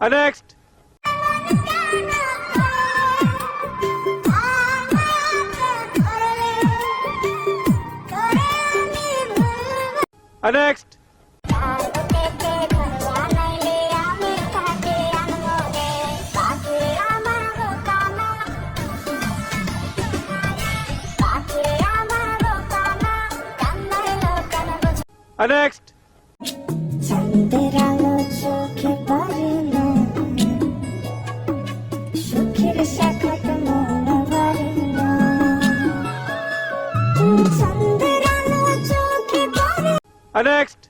Next. Next. Next. চাঁদের আলো চোখে পড়ে না, সুখের সাক্ষাৎ মন ভরে না। চাঁদের আলো চোখে পড়ে। Next.